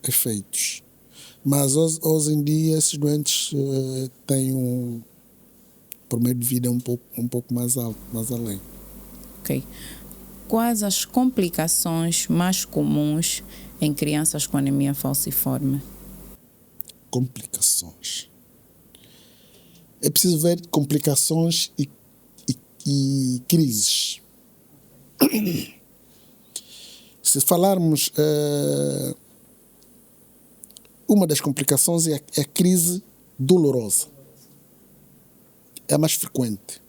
efeitos. Mas hoje em dia esses doentes têm um promedio de vida um pouco mais alto, mais além. Ok. Quais as complicações mais comuns em crianças com anemia falciforme? Complicações. É preciso ver complicações e crises. Se falarmos, uma das complicações é a crise dolorosa. É a mais frequente.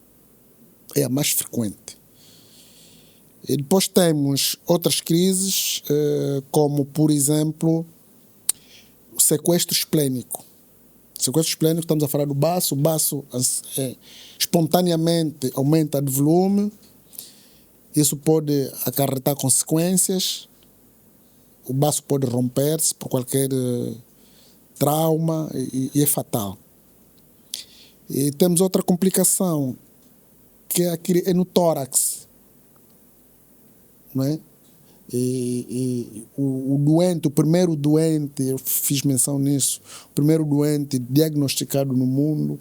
E depois temos outras crises, como, por exemplo, o sequestro esplênico. Sequestro esplênico, estamos a falar do baço. O baço espontaneamente aumenta de volume. Isso pode acarretar consequências. O baço pode romper-se por qualquer trauma e é fatal. E temos outra complicação, que é no tórax. Não é? O primeiro doente, eu fiz menção nisso, o primeiro doente diagnosticado no mundo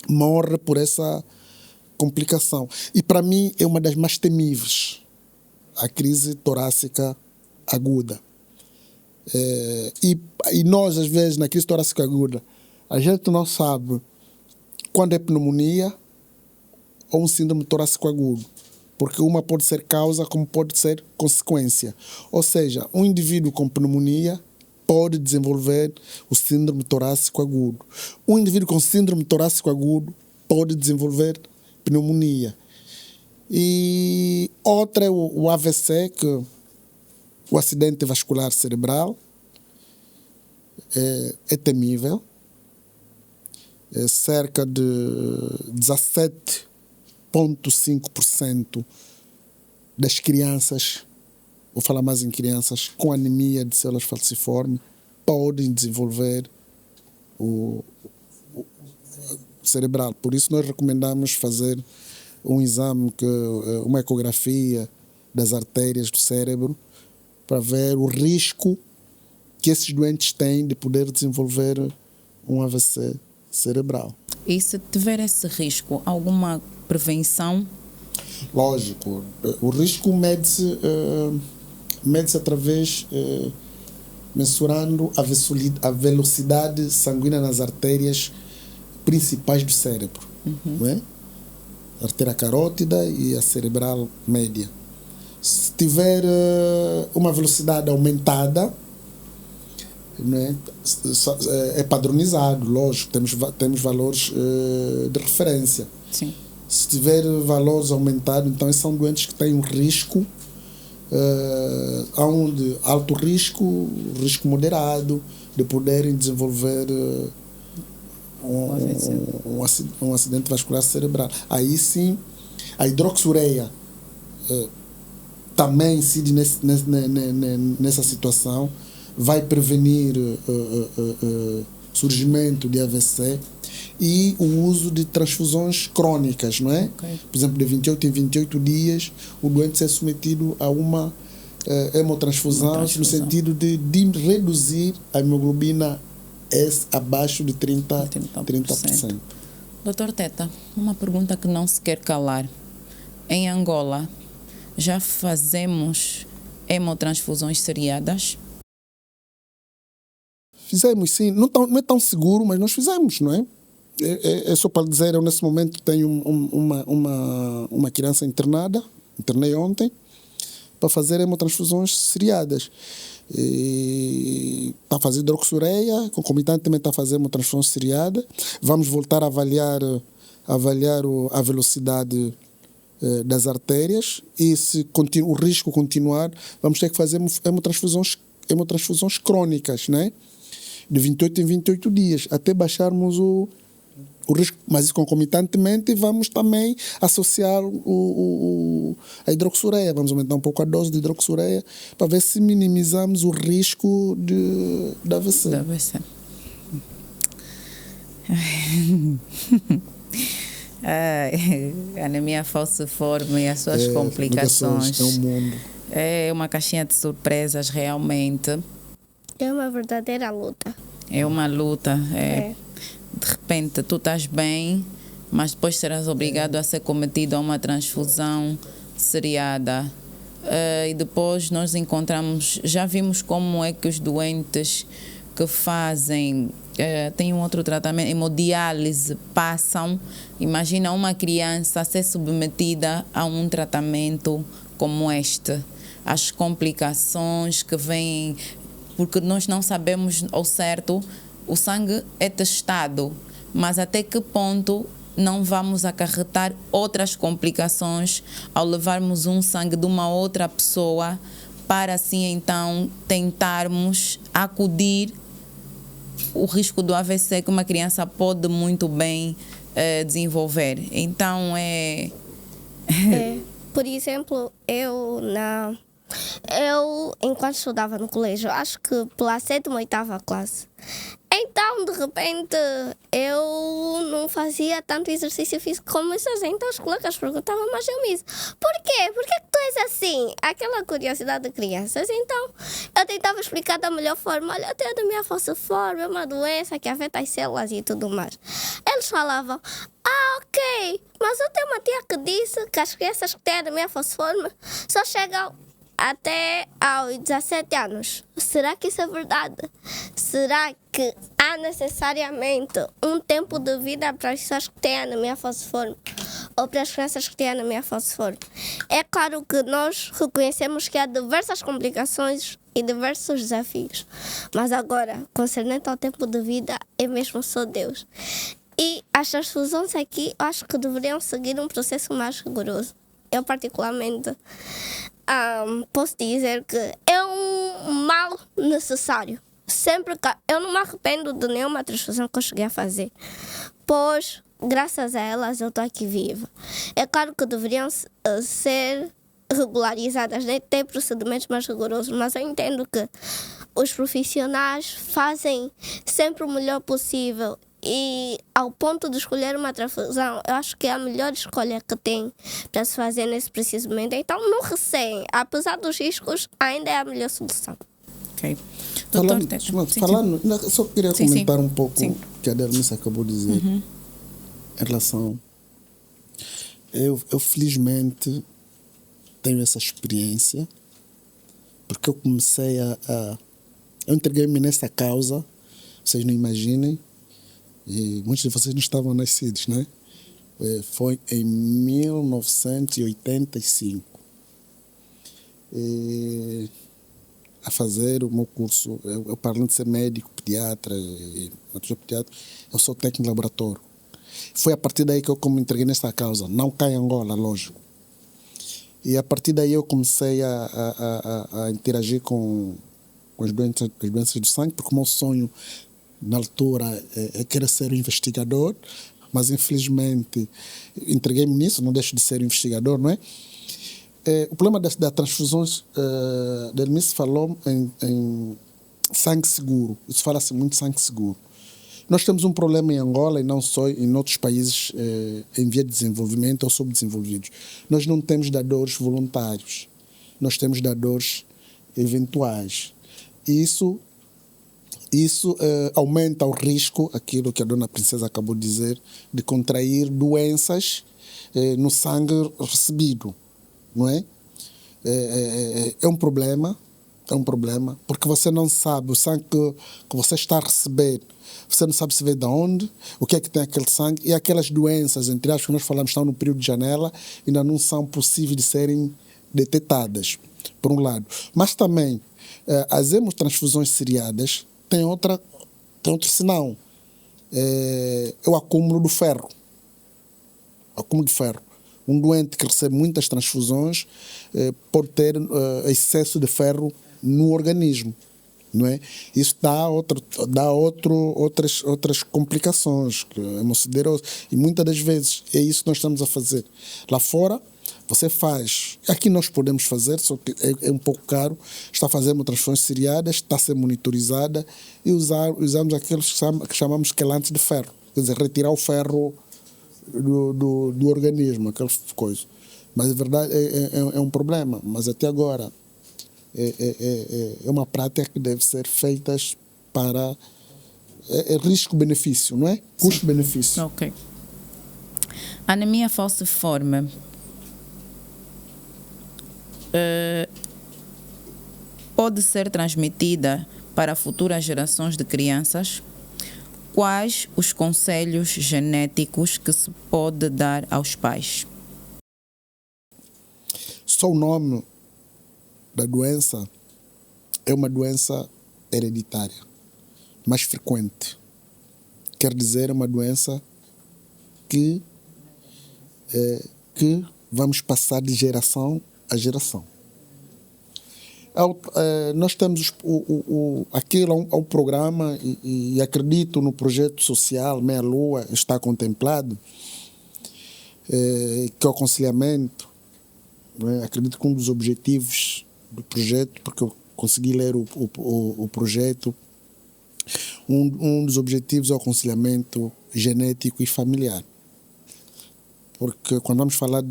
morre por essa complicação. E para mim é uma das mais temíveis, a crise torácica aguda. E nós, às vezes, na crise torácica aguda, a gente não sabe quando é pneumonia ou um síndrome torácico agudo. Porque uma pode ser causa como pode ser consequência. Ou seja, um indivíduo com pneumonia pode desenvolver o síndrome torácico agudo. Um indivíduo com síndrome torácico agudo pode desenvolver pneumonia. E outra é o AVC, que o acidente vascular cerebral, é temível. É cerca de 17,5% das crianças, vou falar mais em crianças, com anemia de células falciformes, podem desenvolver o cerebral. Por isso nós recomendamos fazer um exame, uma ecografia das artérias do cérebro, para ver o risco que esses doentes têm de poder desenvolver um AVC cerebral. E se tiver esse risco, alguma prevenção? Lógico. O risco mede-se através, mensurando a velocidade sanguínea nas artérias principais do cérebro. Não é? A artéria carótida e a cerebral média. Se tiver uma velocidade aumentada, não é padronizado, lógico, temos valores de referência. Sim. Se tiver valores aumentados, então são doentes que têm um risco, onde alto risco, risco moderado, de poderem desenvolver um acidente vascular cerebral. Aí sim, a hidroxureia também incide nessa situação, vai prevenir surgimento de AVC e o uso de transfusões crônicas, não é? Okay. Por exemplo, de 28 em 28 dias, o doente ser submetido a uma hemotransfusão, no sentido de reduzir a hemoglobina S abaixo de 30%. Dr. Teta, uma pergunta que não se quer calar. Em Angola, já fazemos hemotransfusões seriadas? Fizemos, sim. Não é tão seguro, mas nós fizemos, não é? É só para dizer, eu nesse momento tenho uma criança internada, internei ontem, para fazer hemotransfusões seriadas. Está a fazer hidroxureia, concomitantemente está a fazer hemotransfusão seriada. Vamos voltar a avaliar a velocidade das artérias, e se o risco continuar, vamos ter que fazer hemotransfusões crônicas, né? De 28 em 28 dias, até baixarmos o risco. Mas concomitantemente vamos também associar a hidroxureia. Vamos aumentar um pouco a dose de hidroxureia para ver se minimizamos o risco da AVC. Anemia falciforme e as suas complicações. É um mundo. É uma caixinha de surpresas, realmente. É uma verdadeira luta. É uma luta. É. De repente, tu estás bem, mas depois serás obrigado a ser cometido a uma transfusão seriada. E depois nós encontramos, já vimos como é que os doentes que fazem, tem um outro tratamento, hemodiálise, passam. Imagina uma criança ser submetida a um tratamento como este. As complicações que vêm, porque nós não sabemos ao certo, o sangue é testado, mas até que ponto não vamos acarretar outras complicações ao levarmos um sangue de uma outra pessoa para assim então tentarmos acudir o risco do AVC que uma criança pode muito bem desenvolver. Então Por exemplo, enquanto estudava no colégio, acho que pela 7ª ou 8ª classe, então, de repente, eu não fazia tanto exercício físico como isso. Então os colegas perguntavam, mas eu me por quê? Por que tu és assim? Aquela curiosidade de crianças. Então, eu tentava explicar da melhor forma. Olha, eu tenho a minha falciforme, é uma doença que afeta as células e tudo mais. Eles falavam, ok, mas eu tenho uma tia que disse que as crianças que têm a minha falciforme só chegam até aos 17 anos. Será que isso é verdade? Será que há necessariamente um tempo de vida para as pessoas que têm anemia falciforme ou para as crianças que têm anemia falciforme? É claro que nós reconhecemos que há diversas complicações e diversos desafios, mas agora, concernente ao tempo de vida, é mesmo só Deus. E as transfusões aqui, eu acho que deveriam seguir um processo mais rigoroso. Eu particularmente posso dizer que é um mal necessário. Sempre que eu não me arrependo de nenhuma transfusão que eu cheguei a fazer, pois graças a elas eu estou aqui viva. É claro que deveriam ser regularizadas, né? Ter procedimentos mais rigorosos, mas eu entendo que os profissionais fazem sempre o melhor possível. E ao ponto de escolher uma transfusão, eu acho que é a melhor escolha que tem para se fazer nesse preciso momento. Então não receiem, apesar dos riscos, ainda é a melhor solução. Ok. Doutor, só queria comentar um pouco o Sim. que a Delmice acabou de dizer em relação. Eu felizmente tenho essa experiência, porque eu comecei eu entreguei-me nessa causa, vocês não imaginem. E muitos de vocês não estavam nascidos, né? Foi em 1985. A fazer o meu curso, eu parando de ser médico, pediatra, eu sou técnico de laboratório. Foi a partir daí que eu me entreguei nessa causa, não cá em Angola, lógico. E a partir daí eu comecei a interagir com as doenças do sangue, porque o meu sonho na altura eu queria ser um investigador, mas infelizmente entreguei-me nisso, não deixo de ser um investigador, não é? O problema das transfusões, Delmice falou em sangue seguro, isso fala-se muito de sangue seguro. Nós temos um problema em Angola e não só em outros países em via de desenvolvimento ou subdesenvolvidos. Nós não temos dadores voluntários, nós temos dadores eventuais. Isso aumenta o risco, aquilo que a dona Princesa acabou de dizer, de contrair doenças no sangue recebido, não é? É um problema, porque você não sabe o sangue que você está a receber, você não sabe se vem de onde, o que é que tem aquele sangue, e aquelas doenças, entre as que nós falamos, estão no período de janela, ainda não são possíveis de serem detectadas, por um lado. Mas também, as hemotransfusões seriadas tem outro sinal. É o acúmulo do ferro. Acúmulo de ferro. Um doente que recebe muitas transfusões pode ter excesso de ferro no organismo, não é? Isso dá outras complicações, hemociderose, e muitas das vezes é isso que nós estamos a fazer. Lá fora, você faz, aqui nós podemos fazer, só que é um pouco caro, está fazendo transfusões seriadas, está a ser monitorizada, e usamos aqueles que chamamos quelantes de ferro, quer dizer, retirar o ferro do organismo, aquelas coisas. Mas, na verdade, é um problema. Mas até agora, é uma prática que deve ser feita para risco-benefício, não é? Custo-benefício. Ok. Anemia falciforme pode ser transmitida para futuras gerações de crianças? Quais os conselhos genéticos que se pode dar aos pais? Só o nome da doença é uma doença hereditária, mais frequente. Quer dizer, é uma doença que vamos passar de geração a geração. Nós temos aquilo é um programa e acredito no projeto social Meia Lua está contemplado, que é o aconselhamento. Acredito que um dos objetivos do projeto, porque eu consegui ler o projeto, um dos objetivos é o aconselhamento genético e familiar. Porque quando vamos falar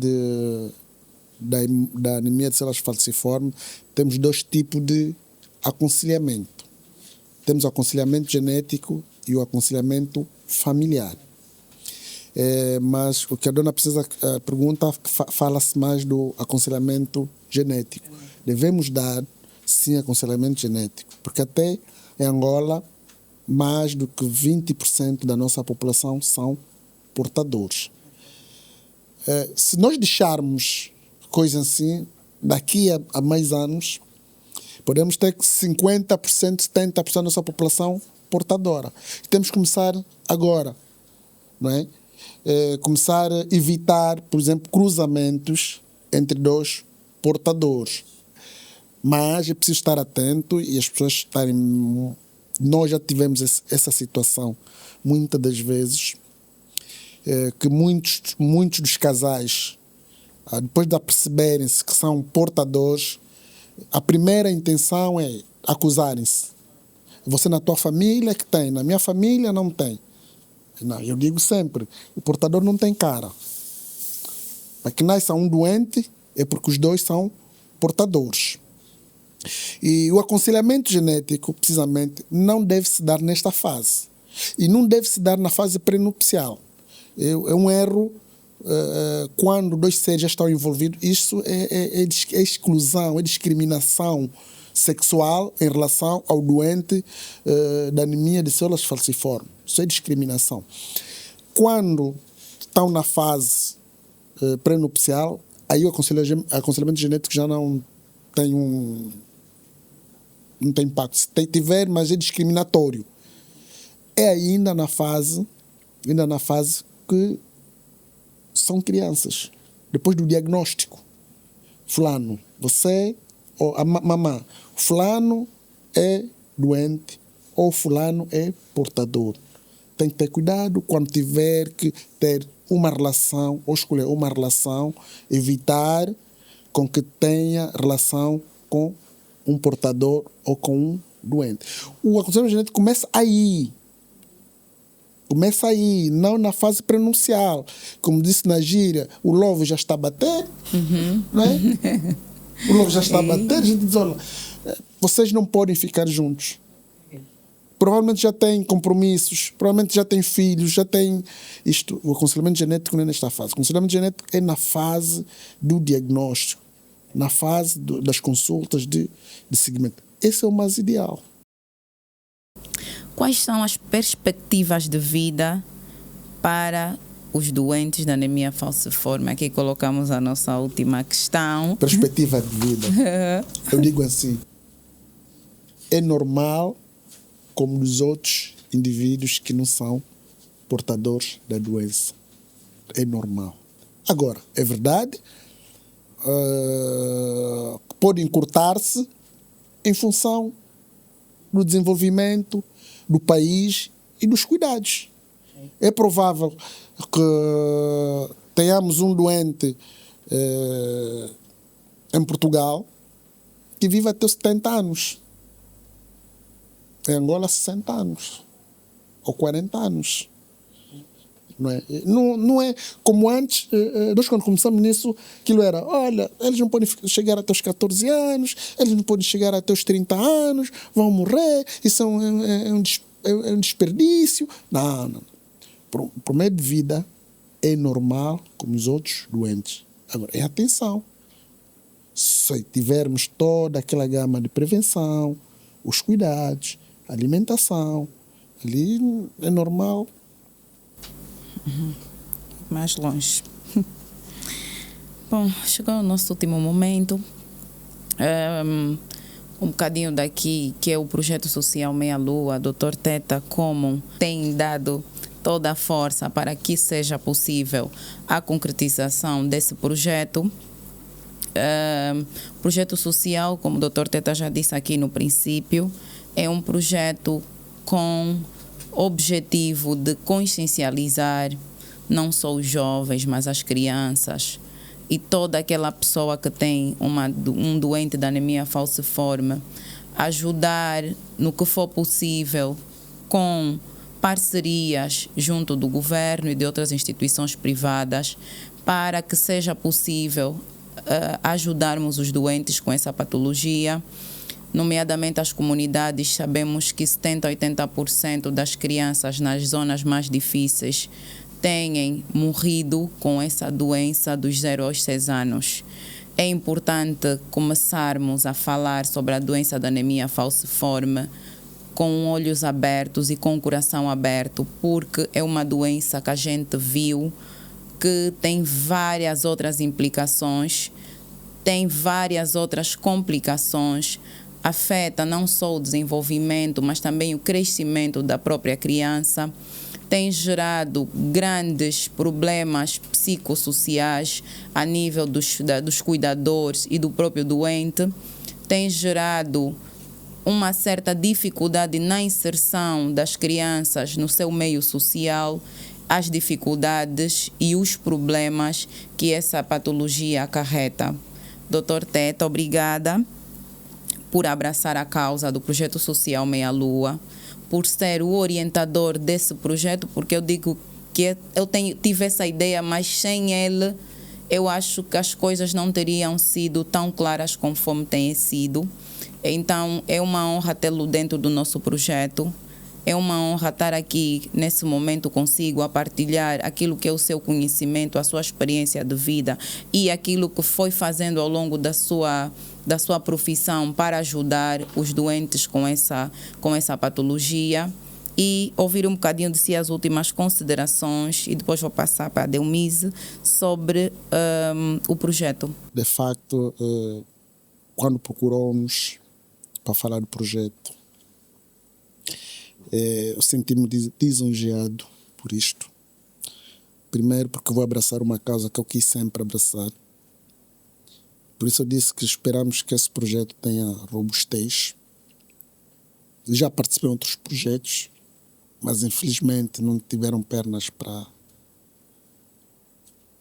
da anemia de células falciformes, temos dois tipos de aconselhamento. Temos o aconselhamento genético e o aconselhamento familiar. Mas o que a dona precisa pergunta, fala-se mais do aconselhamento genético. Devemos dar, sim, aconselhamento genético, porque até em Angola, mais do que 20% da nossa população são portadores. Se nós deixarmos coisas assim, daqui a mais anos, podemos ter 50%, 70% da nossa população portadora. Temos que começar agora, não é? Começar a evitar, por exemplo, cruzamentos entre dois portadores. Mas é preciso estar atento e as pessoas estarem... Nós já tivemos essa situação muitas das vezes, que muitos dos casais, depois de perceberem-se que são portadores, a primeira intenção é acusarem-se. Você na tua família que tem, na minha família não tem. Não, eu digo sempre, o portador não tem cara. Para que nasça um doente é porque os dois são portadores. E o aconselhamento genético, precisamente, não deve se dar nesta fase. E não deve se dar na fase prenupcial. É um erro quando dois seres já estão envolvidos. Isso é exclusão, é discriminação sexual em relação ao doente da anemia de células falciformes. Isso é discriminação. Quando estão na fase prenupcial, aí o aconselhamento genético já não tem não tem impacto. Se tiver, mas é discriminatório. É ainda na fase que são crianças. Depois do diagnóstico. Fulano, você, ou a mamã, fulano é doente ou fulano é portador. Tem que ter cuidado quando tiver que ter uma relação ou escolher uma relação, evitar com que tenha relação com um portador ou com um doente. O aconselhamento genético começa aí. Começa aí, não na fase prenupcial. Como disse na gíria, o lobo já está a bater, não é? O lobo já está a bater, a gente diz, olha, vocês não podem ficar juntos. Provavelmente já têm compromissos, provavelmente já têm filhos, já têm isto. O aconselhamento genético não é nesta fase. O aconselhamento genético é na fase do diagnóstico, na fase das consultas de seguimento. Esse é o mais ideal. Quais são as perspectivas de vida para os doentes da anemia falciforme? Aqui colocamos a nossa última questão. Perspectiva de vida. Eu digo assim, é normal como dos outros indivíduos que não são portadores da doença. É normal. Agora, é verdade, pode encurtar-se em função do desenvolvimento do país e dos cuidados. É provável que tenhamos um doente em Portugal que viva até 70 anos. Em Angola, 60 anos. Ou 40 anos. Não é? Não é como antes, nós quando começamos nisso, aquilo era, olha, eles não podem chegar até os 14 anos, eles não podem chegar até os 30 anos, vão morrer, isso é um desperdício. Não. Por meio de vida é normal como os outros doentes. Agora, é atenção. Se tivermos toda aquela gama de prevenção, os cuidados, a alimentação, ali é normal. Mais longe. Bom, chegou o nosso último momento. Um bocadinho daqui, que é o projeto social Meia Lua, Dr. Teta, como tem dado toda a força para que seja possível a concretização desse projeto. Projeto social, como o Dr. Teta já disse aqui no princípio, é um projeto com objetivo de consciencializar não só os jovens, mas as crianças e toda aquela pessoa que tem um doente de anemia falciforme, ajudar no que for possível com parcerias junto do governo e de outras instituições privadas para que seja possível ajudarmos os doentes com essa patologia, nomeadamente as comunidades. Sabemos que 70% a 80% das crianças nas zonas mais difíceis têm morrido com essa doença dos 0 aos 6 anos. É importante começarmos a falar sobre a doença da anemia falciforme com olhos abertos e com o coração aberto, porque é uma doença que a gente viu que tem várias outras implicações, tem várias outras complicações, afeta não só o desenvolvimento, mas também o crescimento da própria criança, tem gerado grandes problemas psicossociais a nível dos cuidadores e do próprio doente, tem gerado uma certa dificuldade na inserção das crianças no seu meio social, as dificuldades e os problemas que essa patologia acarreta. Dr. Teta, obrigada por abraçar a causa do Projeto Social Meia Lua, por ser o orientador desse projeto, porque eu digo que eu tive essa ideia, mas sem ele eu acho que as coisas não teriam sido tão claras conforme têm sido. Então é uma honra tê-lo dentro do nosso projeto. É uma honra estar aqui nesse momento consigo a partilhar aquilo que é o seu conhecimento, a sua experiência de vida e aquilo que foi fazendo ao longo da sua profissão para ajudar os doentes com essa patologia, e ouvir um bocadinho de si as últimas considerações, e depois vou passar para a Delmise sobre o projeto. De facto, quando procuramos para falar do projeto, eu senti-me lisonjeado por isto. Primeiro porque vou abraçar uma causa que eu quis sempre abraçar. Por isso eu disse que esperamos que esse projeto tenha robustez. Já participei em outros projetos, mas infelizmente não tiveram pernas para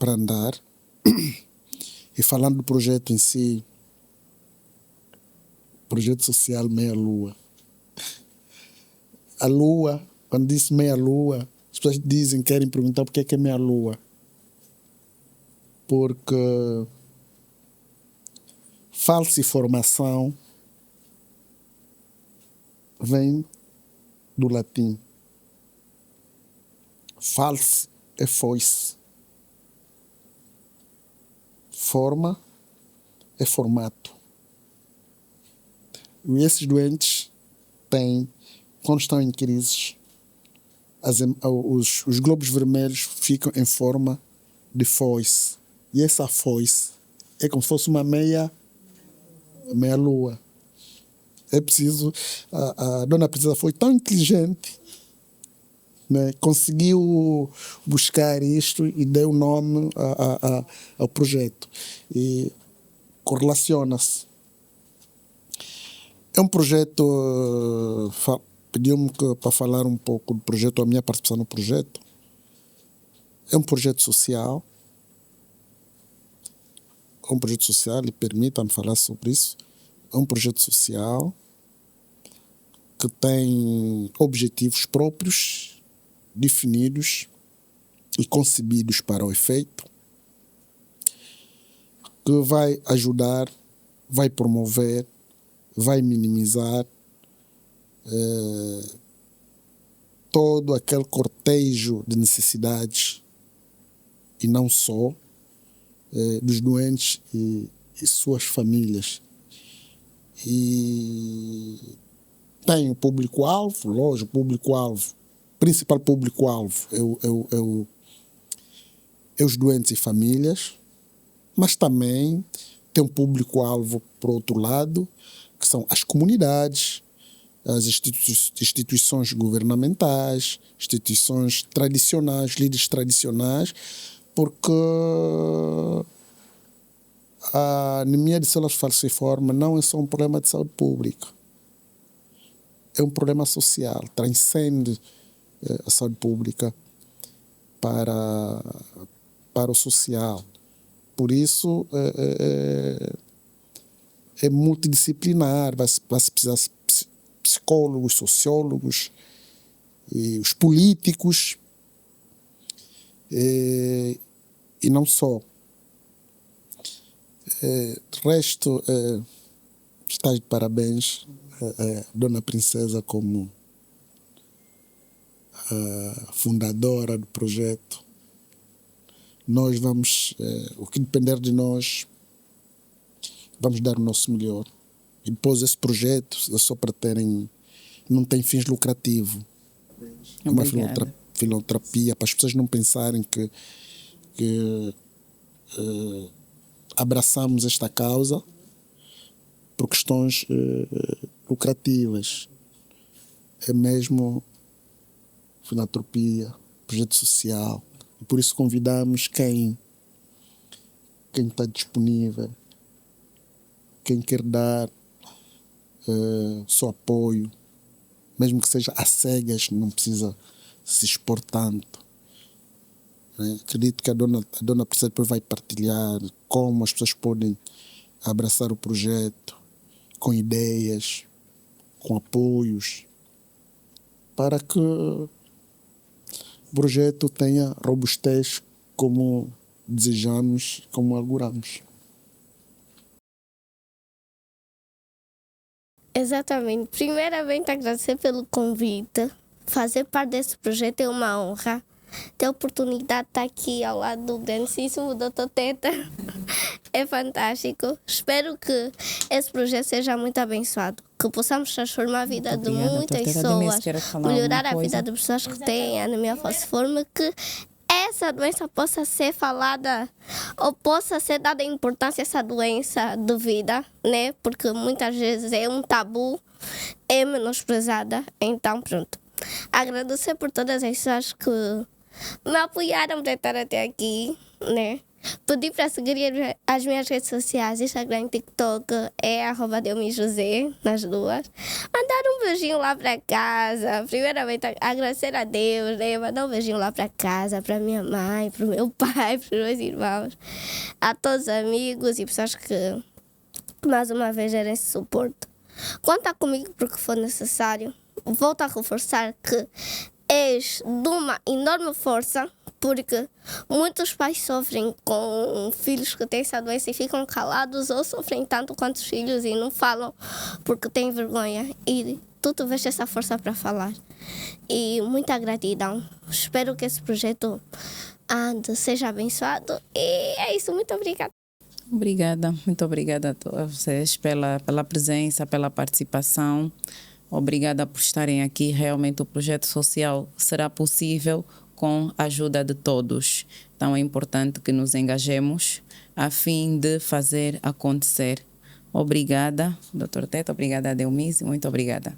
andar. E falando do projeto em si, projeto social Meia Lua. A Lua, quando disse Meia Lua, as pessoas querem perguntar por que é Meia Lua. Porque falciformação vem do latim. False é foice. Forma é formato. E esses doentes têm, quando estão em crises, os globos vermelhos ficam em forma de foice. E essa foice é como se fosse uma meia lua. É preciso... A dona Princesa foi tão inteligente, né? Conseguiu buscar isto e deu nome ao projeto. E correlaciona-se. É um projeto... Pediu-me para falar um pouco do projeto, a minha participação no projeto. É um projeto social. É um projeto social, e permita-me falar sobre isso. É um projeto social que tem objetivos próprios, definidos, e concebidos para o efeito, que vai ajudar, vai promover, vai minimizar todo aquele cortejo de necessidades, e não só, dos doentes e suas famílias. E tem o público-alvo, lógico, público-alvo, principal público-alvo é os doentes e famílias, mas também tem um público-alvo, por outro lado, que são as comunidades, as instituições governamentais, instituições tradicionais, líderes tradicionais, porque a anemia de células falciformes não é só um problema de saúde pública, é um problema social, transcende a saúde pública para o social. Por isso, é multidisciplinar, vai se precisar psicólogos, sociólogos, e os políticos, e não só. De resto, está de parabéns a Dona Princesa como a fundadora do projeto. Nós vamos, o que depender de nós, vamos dar o nosso melhor. E depois esse projeto é só para terem, não tem fins lucrativos. É uma filantropia, para as pessoas não pensarem que abraçamos esta causa por questões lucrativas. É mesmo filantropia, projeto social. E por isso convidamos quem está disponível, quem quer dar seu apoio, mesmo que seja às cegas, não precisa se expor tanto. Né? Acredito que a dona Princesa depois vai partilhar como as pessoas podem abraçar o projeto, com ideias, com apoios, para que o projeto tenha robustez como desejamos, como auguramos. Exatamente. Primeiramente, agradecer pelo convite. Fazer parte desse projeto é uma honra. Ter a oportunidade de estar aqui ao lado do grandíssimo Dr. Teta é fantástico. Espero que esse projeto seja muito abençoado, que possamos transformar a vida de muitas pessoas, melhorar a vida de pessoas que têm anemia falciforme, que essa doença possa ser falada ou possa ser dada importância a essa doença de vida, né? Porque muitas vezes é um tabu, é menosprezada. Então, pronto. Agradecer por todas as pessoas que me apoiaram para estar até aqui, né? Pedir para seguir as minhas redes sociais, Instagram e TikTok, é @DelmiJosé, nas duas. Mandar um beijinho lá para casa. Primeiramente, agradecer a Deus, né? Mandar um beijinho lá para casa, para minha mãe, para o meu pai, para os meus irmãos, a todos os amigos e pessoas que, mais uma vez, deram esse suporte. Conta comigo porque for necessário. Volto a reforçar que és de uma enorme força, porque muitos pais sofrem com filhos que têm essa doença e ficam calados, ou sofrem tanto quanto os filhos e não falam porque têm vergonha. E tu tiveste essa força para falar. E muita gratidão. Espero que esse projeto seja abençoado. E é isso, muito obrigada. Obrigada, muito obrigada a vocês pela presença, pela participação. Obrigada por estarem aqui. Realmente o projeto social será possível com a ajuda de todos. Então é importante que nos engajemos a fim de fazer acontecer. Obrigada, Dr. Teta. Obrigada, Delmise. Muito obrigada.